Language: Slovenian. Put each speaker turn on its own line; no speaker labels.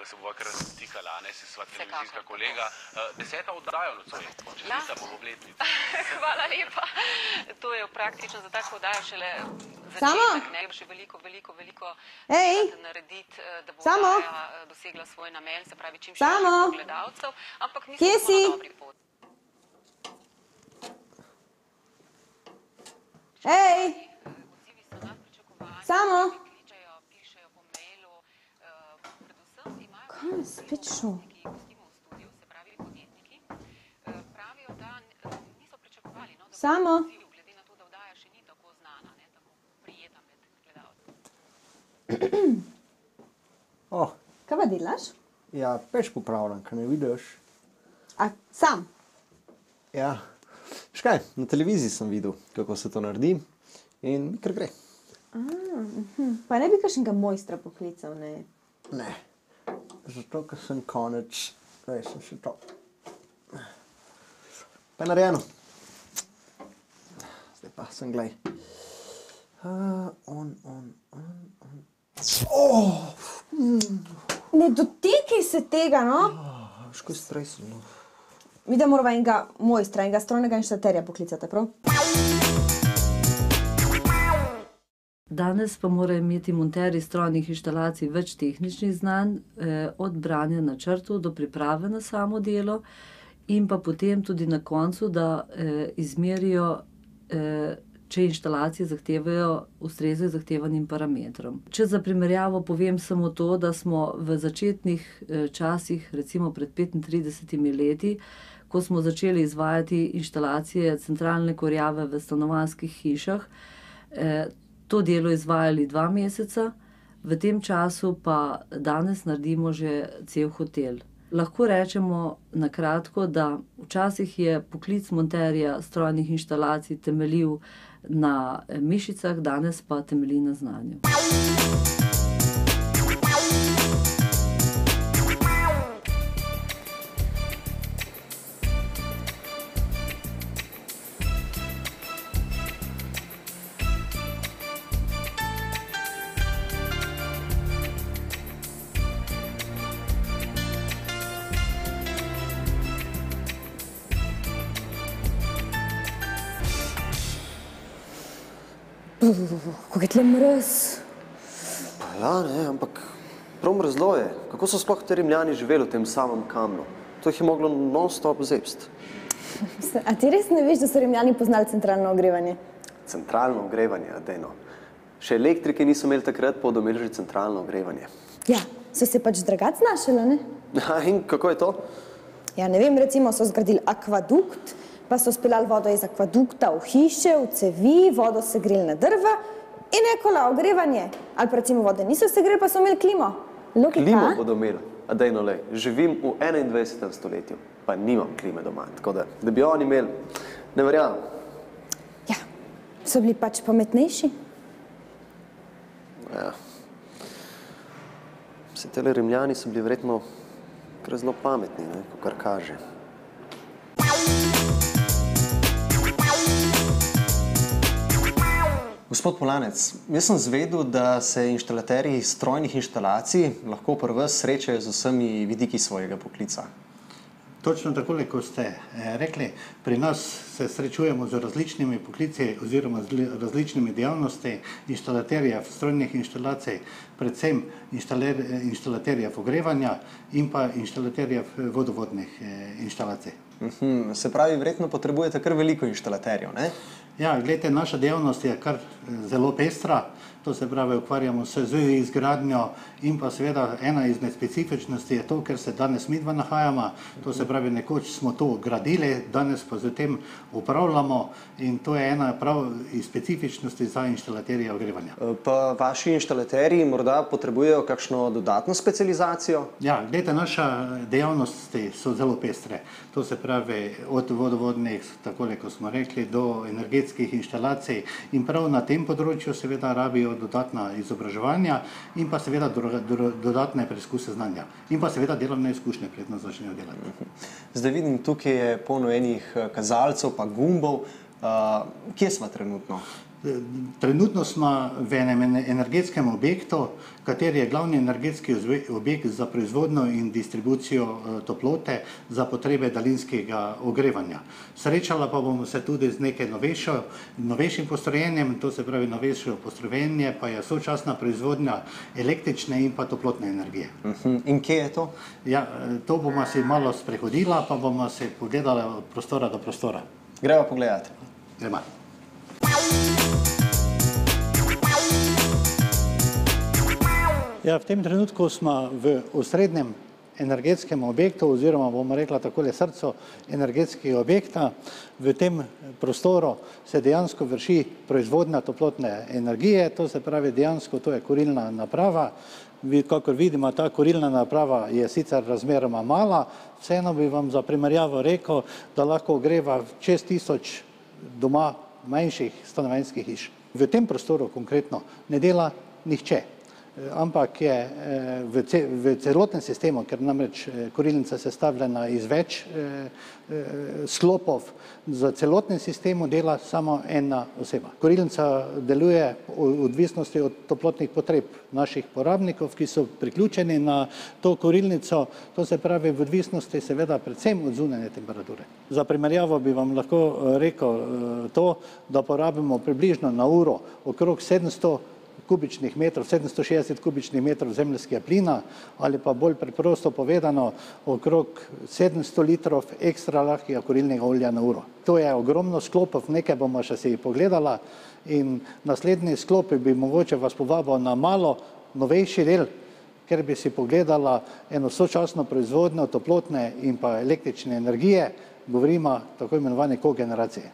midva se bova kar stikala, ne, si sva televizijska kolega. 10. oddaja nocoj, čestita bo obletnica.
Hvala lepa. To je praktično za tako oddajo šele začetek, ne, še veliko narediti, da bo oddaja dosegla svoj namen, se pravi čim širših gledalcev, ampak mislim, da bomo na dobri poti.
Hej! Samo! Kaj je spet šel? Samo! Kaj pa delaš?
Ja, peš popravljam, kaj ne vidiš.
A sam?
Ja. Škaj, na televiziji sem videl, kako se to naredi in kar gre.
Pa ne bi kakšnega mojstra poklical, ne?
Ne. Zato, ker sem konec, sem še to. Pa je narejeno. Zdaj pa sem, glej.
Ne dotikaj se tega, no?
Škaj stresno, no.
Mi da morava enega mojstra, enega strojnega inštalaterja poklicate, prav?
Danes pa morajo imeti monterji strojnih inštalacij več tehničnih znanj, od branja načrtov do priprave na samo delo in pa potem tudi na koncu, da izmerijo, če inštalacije ustrezajo zahtevanim parametrom. Če za primerjavo povem samo to, da smo v začetnih časih, recimo pred 35 leti, ko smo začeli izvajati inštalacije centralne kurjave v stanovanjskih hišah, to delo izvajali 2 meseca, v tem času pa danes naredimo že cel hotel. Lahko rečemo na kratko, da včasih je poklic monterja strojnih inštalacij temeljil na mišicah, danes pa temelji na znanju.
Kako je tle mraz?
Pa ja, ne, ampak prav mrzlo je. Kako so sploh te Rimljani živeli v tem samem kamnu? To jih je moglo non-stop zepst.
A ti res ne veš, da so Rimljani poznali centralno ogrevanje?
Centralno ogrevanje, dejno. Še elektrike niso imeli takrat, pa bodo imeli že centralno ogrevanje.
Ja, so se pač dragac znašali, ne?
Ja, in kako je to?
Ja, ne vem, recimo so zgradili akvadukt, pa so speljali vodo iz akvadukta v hiše, v cevi, vodo segreli na drva in ekola ogrevanje. Ali pa recimo vode niso segreli, pa so imeli klimo. Logika?
Klimo bodo imeli. A dejno, lej, živim v 21. stoletju, pa nimam klime doma, tako da bi oni imeli, ne verjamem.
Ja, so bili pač pametnejši.
Ja. Vsi tele Rimljani so bili verjetno kar zelo pametni, ne, kakor kaže. Gospod Polanec, jaz sem zvedel, da se inštalaterji strojnih inštalacij lahko pri vas srečajo z vsemi vidiki svojega poklica.
Točno takole, kot ste rekli, pri nas se srečujemo z različnimi poklici oziroma z različnimi dejavnosti inštalaterjev strojnih inštalacij, predvsem inštalaterjev ogrevanja in pa inštalaterjev vodovodnih inštalacij.
Se pravi, verjetno potrebujete kar veliko inštalaterjev, ne?
Ja, gledajte, naša dejavnost je kar zelo pestra, to se pravi, ukvarjamo se z izgradnjo in pa seveda ena izmed specifičnosti je to, ker se danes midva nahajamo, to se pravi, nekoč smo to gradili, danes pa z tem upravljamo in to je ena prav iz specifičnosti za inštalaterje ogrevanja.
Pa vaši inštalaterji morda potrebujejo kakšno dodatno specializacijo?
Ja, gledajte, naša dejavnosti so zelo pestre, to se pravi, od vodovodnih, takole, ko smo rekli, do energetskih inštalacij in prav na tem področju seveda rabijo dodatna izobraževanja in pa seveda dodatne preizkuse znanja in pa seveda delovne izkušnje predno začnejo delati.
Zdaj vidim, tukaj je polno enih kazalcev pa gumbov. Kje smo trenutno?
Trenutno smo v enem energetskem objektu, kateri je glavni energetski objekt za proizvodnjo in distribucijo toplote za potrebe daljinskega ogrevanja. Srečala pa bomo se tudi z nekaj novejšim postrojenjem, to se pravi novejše postrojenje pa je sočasna proizvodnja električne in pa toplotne energije.
In kje je to?
Ja, to bomo si malo sprehodila, pa bomo se pogledali od prostora do prostora.
Gremo pogledati.
Gremo. Ja, v tem trenutku smo v osrednjem energetskem objektu, oziroma bomo rekla takole srcu energetskega objekta. V tem prostoru se dejansko vrši proizvodnja toplotne energije, to se pravi dejansko to je kurilna naprava. Kakor vidimo, ta kurilna naprava je sicer razmeroma mala, vseeno bi vam za primerjavo rekel, da lahko ogreva čez 1000 doma manjših stanovanjskih hiš. V tem prostoru konkretno ne dela nihče, ampak je v celotnem sistemu, ker namreč kurilnica je sestavljena iz več sklopov, za celotnem sistemu dela samo ena oseba. Kurilnica deluje v odvisnosti od toplotnih potreb naših porabnikov, ki so priključeni na to kurilnico, to se pravi v odvisnosti seveda predvsem od zunanje temperature. Za primerjavo bi vam lahko rekel to, da porabimo približno na uro okrog 760 kubičnih metrov zemeljskega plina ali pa bolj preprosto povedano okrog 700 litrov ekstra lahkega kurilnega olja na uro. To je ogromno sklopov, nekaj bomo še si pogledala in naslednji sklopi bi mogoče vas povabil na malo novejši del, ker bi si pogledala eno sočasno proizvodnjo toplotne in pa električne energije, govorimo tako imenovane kogeneracije.